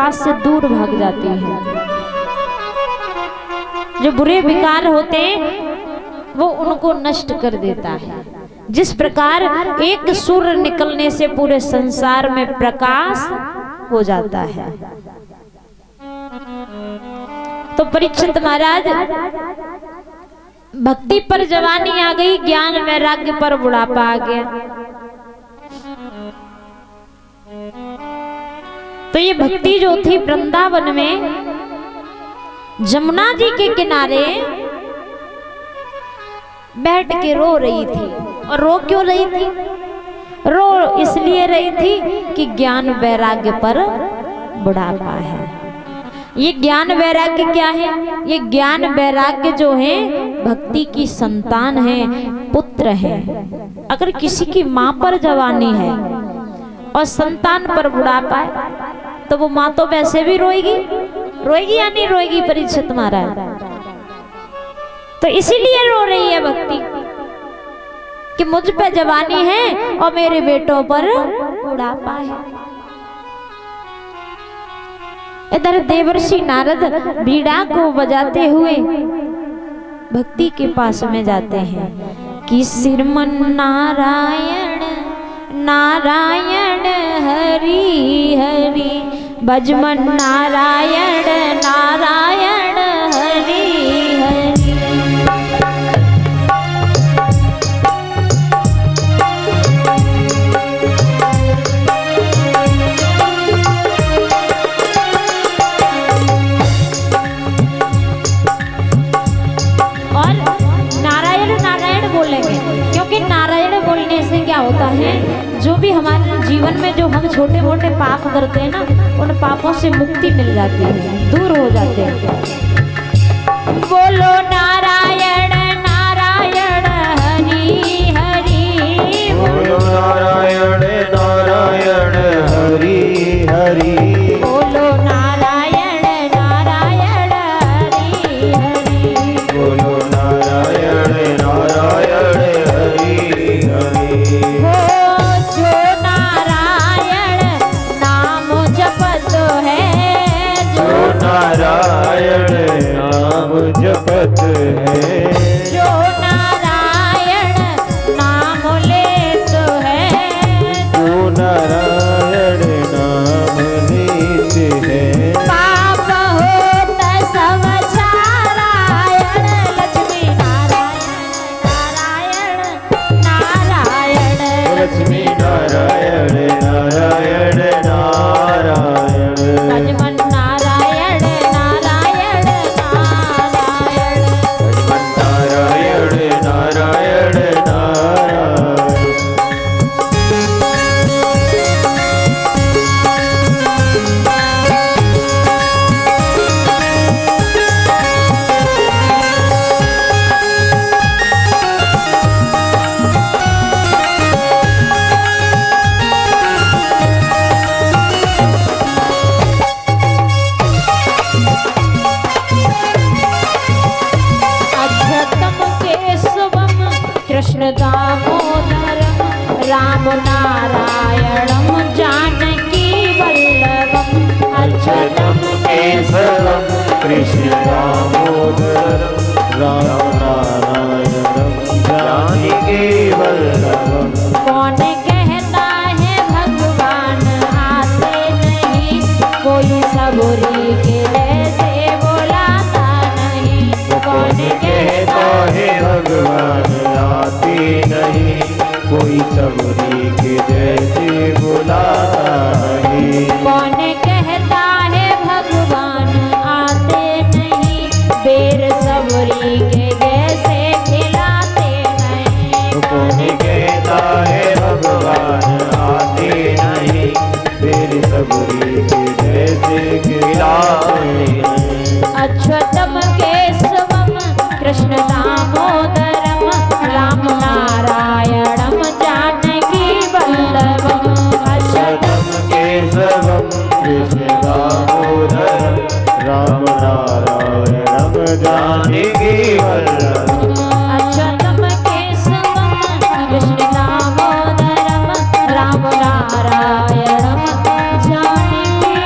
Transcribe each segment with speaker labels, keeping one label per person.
Speaker 1: पास से दूर भाग जाती है। जो बुरे विकार होते हैं वो उनको नष्ट कर देता है। जिस प्रकार एक सूर्य निकलने से पूरे संसार में प्रकाश हो जाता है। तो परीक्षित महाराज, भक्ति पर जवानी आ गई, ज्ञान वैराग्य पर बुढ़ापा आ गया। तो ये भक्ति जो थी वृंदावन में जमुना जी के किनारे बैठ के रो रही थी। और रो क्यों रही थी? रो इसलिए रही थी कि ज्ञान वैराग्य पर बुढ़ापा है। ये ज्ञान वैराग्य क्या है? ये ज्ञान वैराग्य जो है भक्ति की संतान है, पुत्र है। अगर किसी की माँ पर जवानी है और संतान पर बुढ़ापा है तो वो माँ तो वैसे भी रोएगी, रोएगी या नहीं रोएगी परीक्षित महाराज? तो इसीलिए रो रही है भक्ति कि मुझ पे जवानी है और मेरे बेटों पर बुढ़ापा है। इधर देवर्षि नारद बीड़ा को बजाते हुए भक्ति के पास में जाते हैं कि श्रीमन नारायण नारायण हरि हरि, भजमन नारायण नारायण हरि हरि। और नारायण नारायण बोलेंगे, क्योंकि नारायण बोलने से क्या होता है, जो भी हमारे जीवन में जो हम छोटे मोटे पाप करते हैं ना, उन पापों से मुक्ति मिल जाती है, दूर हो जाते हैं। बोलो नारायण नारायण हरि हरि,
Speaker 2: बोलो नारायण नारायण हरि हरि,
Speaker 1: बोलो नारायण नारायण हरि हरि,
Speaker 2: बोलो नारायण नारायण हरि हरि।
Speaker 1: जो नारायण नाम जपत है, जो
Speaker 2: नारायण नाम जपत है,
Speaker 1: जो नारायण नाम लेत है,
Speaker 2: जो नारायण नाम लेत है,
Speaker 1: पाप होत सब छारायण, लक्ष्मी नारायण नारायण नारायण,
Speaker 2: लक्ष्मी नारायण नारायण नारायण,
Speaker 1: भजमन नारायण नारायण नारायण।
Speaker 2: भजमन नारायण नारायण नारायण।
Speaker 1: अक्षतम केशवम कृष्ण दामोदरम, राम नारायणम जानकी वल्लभम। अक्षतम
Speaker 2: केशवम कृष्ण दामोदरम, राम नारायणम जानकी वल्लभम।
Speaker 1: कौन कहता है भगवान आते नहीं, कोई सबूरी के जैसे बुलाता नहीं।
Speaker 2: कौन कहता है भगवान आते नहीं, कोई सबरी के जैसे बुलाता नहीं।
Speaker 1: कौन कहता है भगवान आते नहीं, बेर सबरी के जैसे खिलाते नहीं।
Speaker 2: कौन कहता है भगवान आते नहीं, फिर सबरी के जैसे खिलाते नहीं।
Speaker 1: अक्षतम केशवम कृष्ण दामोदरम, राम नारायणम जानकी वल्लभम।
Speaker 2: अक्षतम केशवम कृष्ण दामोदरम, राम नारायणम जानकी वल्लभम।
Speaker 1: अक्षतम केशवम कृष्ण दामोदरम, राम नारायणम जानकी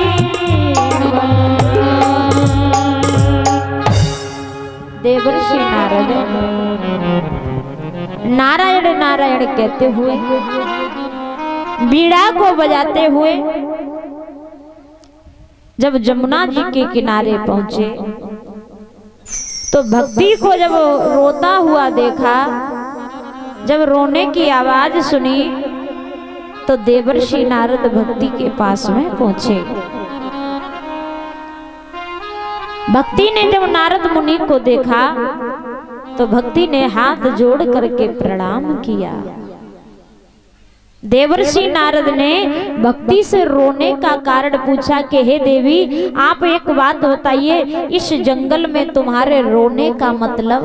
Speaker 1: देवर्षि नारद नारायण नारायण कहते हुए बीड़ा को बजाते हुए जब जमुना जी के किनारे पहुंचे तो भक्ति को जब रोता हुआ देखा, जब रोने की आवाज सुनी तो देवर्षि नारद भक्ति के पास में पहुंचे। भक्ति ने जब नारद मुनि को देखा तो भक्ति ने हाथ जोड़ करके प्रणाम किया। देवर्षि नारद ने भक्ति से रोने का कारण पूछा कि हे देवी, आप एक बात बताइए, इस जंगल में तुम्हारे रोने का मतलब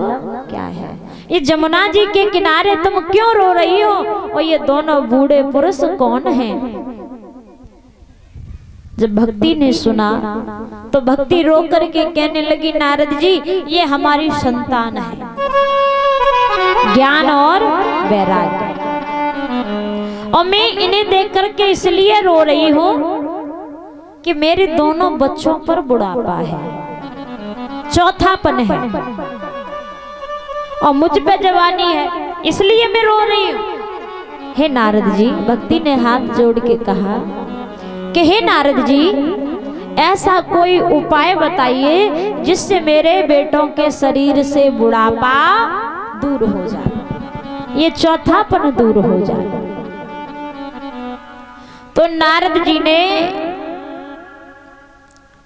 Speaker 1: क्या है? इस जमुना जी के किनारे तुम क्यों रो रही हो? और ये दोनों बूढ़े पुरुष कौन हैं? जब भक्ति ने सुना तो भक्ति रो करके कहने लगी, नारद जी ये हमारी संतान है, ज्ञान और वैराग्य, और मैं इन्हें देख करके इसलिए रो रही हूं कि मेरे दोनों बच्चों पर बुढ़ापा है, चौथापन है और मुझ पे जवानी है, इसलिए मैं रो रही हूं। हे नारद जी, भक्ति ने हाथ जोड़ के कहा कि हे नारद जी, ऐसा कोई उपाय बताइए जिससे मेरे बेटों के शरीर से बुढ़ापा दूर हो जाए, ये चौथापन दूर हो जाए। तो नारद जी ने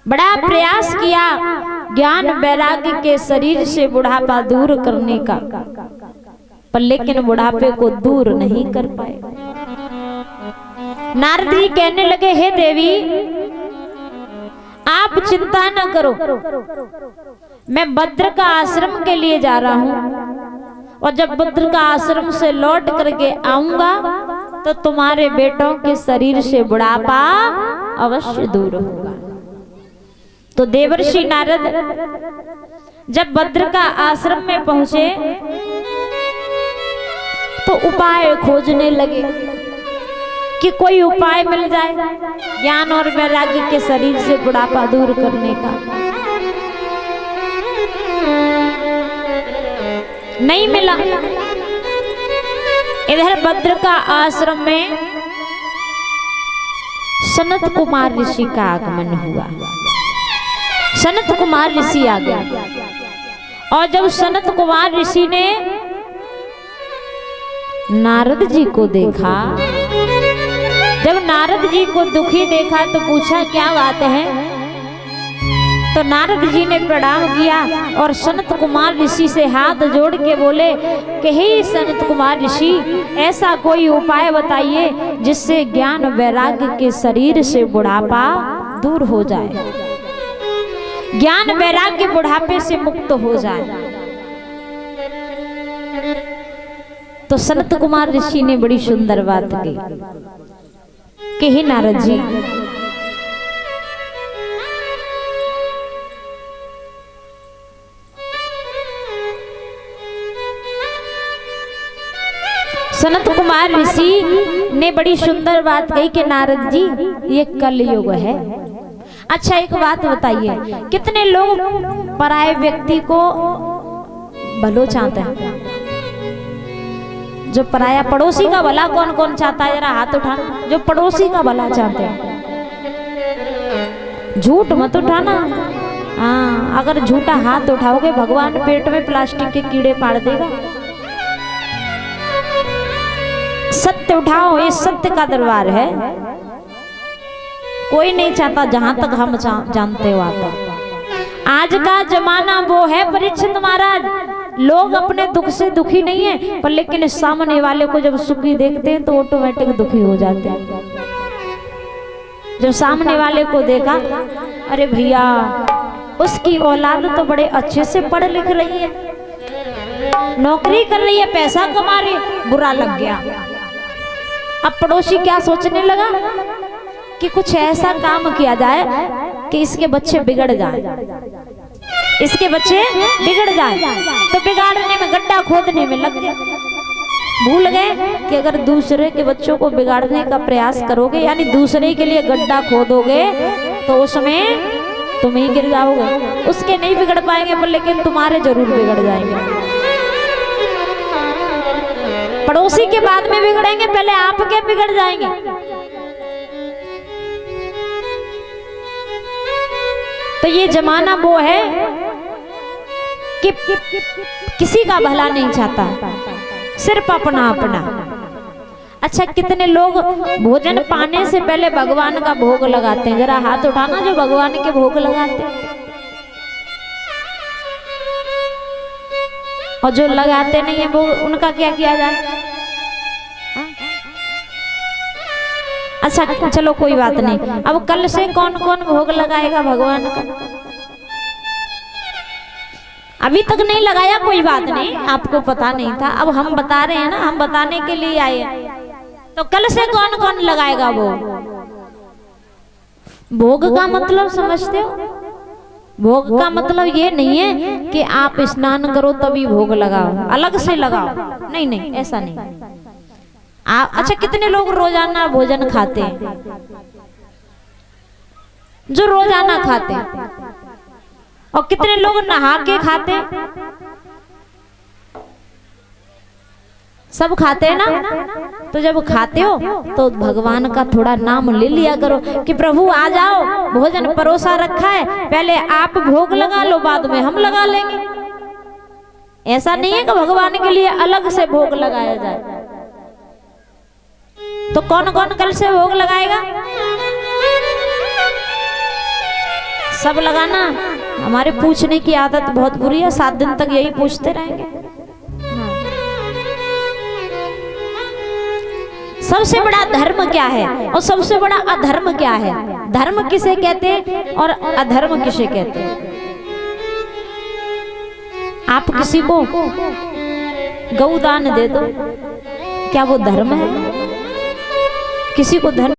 Speaker 1: बड़ा प्रयास किया ज्ञान वैराग्य के शरीर से बुढ़ापा दूर करने का, पर लेकिन बुढ़ापे को दूर नहीं कर पाए। नारद जी कहने लगे, हे देवी आप चिंता न करो, मैं भद्र का आश्रम के लिए जा रहा हूं और जब भद्र का आश्रम से लौट करके आऊंगा तो तुम्हारे बेटों के शरीर से बुढ़ापा अवश्य दूर होगा। तो देवर्षि नारद जब भद्र का आश्रम में पहुंचे तो उपाय खोजने लगे कि कोई उपाय मिल जाए ज्ञान और वैराग्य के शरीर से बुढ़ापा दूर करने का। नहीं मिला। इधर भद्र का आश्रम में सनत कुमार ऋषि का आगमन हुआ। सनत कुमार ऋषि आ गया और जब सनत कुमार ऋषि ने नारद जी को देखा, जब नारद जी को दुखी देखा तो पूछा क्या बात है? तो नारद जी ने प्रणाम किया और सनत कुमार ऋषि से हाथ जोड़ के बोले कि हे सनत कुमार ऋषि, ऐसा कोई उपाय बताइए जिससे ज्ञान वैराग्य के शरीर से बुढ़ापा दूर हो जाए, ज्ञान वैराग्य बुढ़ापे से मुक्त हो जाए। तो सनत कुमार ऋषि ने बड़ी सुंदर बात की कि हे नारद जी, सनत कुमार ऋषि ने बड़ी सुंदर बात कही कि नारद जी ये कलयुग है। अच्छा एक बात बताइए, कितने लोग पराये व्यक्ति को भलो चाहते हैं? जो पराया पड़ोसी का भला कौन कौन चाहता है? जरा हाथ उठाना जो पड़ोसी का भला चाहते हैं। झूठ मत उठाना। हाँ, अगर झूठा हाथ उठाओगे भगवान पेट में प्लास्टिक के कीड़े पाड़ देगा। सत्य उठाओ, ये सत्य का दरबार है। कोई नहीं चाहता, जहां तक हम जानते हो आता। आज का जमाना वो है परीक्षित महाराज, लोग अपने दुख से दुखी नहीं है, पर लेकिन सामने वाले को जब सुखी देखते हैं तो ऑटोमेटिक दुखी हो जाते हैं। जब सामने वाले को देखा, अरे भैया उसकी औलाद तो बड़े अच्छे से पढ़ लिख रही है, नौकरी कर रही है, पैसा कमा रही है, बुरा लग गया। अब पड़ोसी क्या सोचने लगा कि कुछ ऐसा काम किया जाए कि इसके बच्चे बिगड़ जाए, इसके बच्चे बिगड़ जाए। तो बिगाड़ने में, गड्ढा खोदने में लग गए। भूल गए कि अगर दूसरे के बच्चों को बिगाड़ने का प्रयास करोगे, यानी दूसरे के लिए गड्ढा खोदोगे, तो उसमें तुम ही गिर जाओगे। उसके नहीं बिगड़ पाएंगे पर लेकिन तुम्हारे जरूर बिगड़ जाएंगे। पड़ोसी के बाद में बिगड़ेंगे, पहले आपके बिगड़ जाएंगे। तो ये जमाना वो है कि किसी का भला नहीं चाहता, सिर्फ अपना अपना। अच्छा, कितने लोग भोजन पाने से पहले भगवान का भोग लगाते हैं? जरा हाथ उठाना जो भगवान के भोग लगाते हैं। और जो लगाते नहीं है वो उनका क्या किया जाए? हा? अच्छा चलो कोई बात नहीं। अब कल से कौन कौन भोग लगाएगा भगवान का? अभी तक नहीं लगाया, कोई बात नहीं, आपको पता नहीं था, अब हम बता रहे हैं ना, हम बताने के लिए आए। तो कल से कौन कौन लगाएगा वो भोग? का मतलब समझते हो? भोग का मतलब ये नहीं है कि आप स्नान करो तभी भोग लगाओ, अलग से लगाओ, नहीं नहीं, ऐसा नहीं। अच्छा, कितने लोग रोजाना भोजन खाते हैं? जो रोजाना खाते हैं। और कितने लोग नहा के खाते हैं? सब खाते हैं ना। तो जब खाते हो तो भगवान का थोड़ा नाम ले लिया करो कि प्रभु आ जाओ, भोजन परोसा रखा है, पहले आप भोग लगा लो, बाद में हम लगा लेंगे। ऐसा नहीं है कि भगवान के लिए अलग से भोग लगाया जाए। तो कौन कौन कल से भोग लगाएगा? सब लगाना। हमारे पूछने की आदत बहुत बुरी है, 7 दिन तक यही पूछते रहेंगे। सबसे बड़ा धर्म क्या है और सबसे बड़ा अधर्म क्या है? धर्म किसे कहते हैं और अधर्म किसे कहते हैं? आप किसी को गौदान दे दो, क्या वो धर्म है? किसी को धन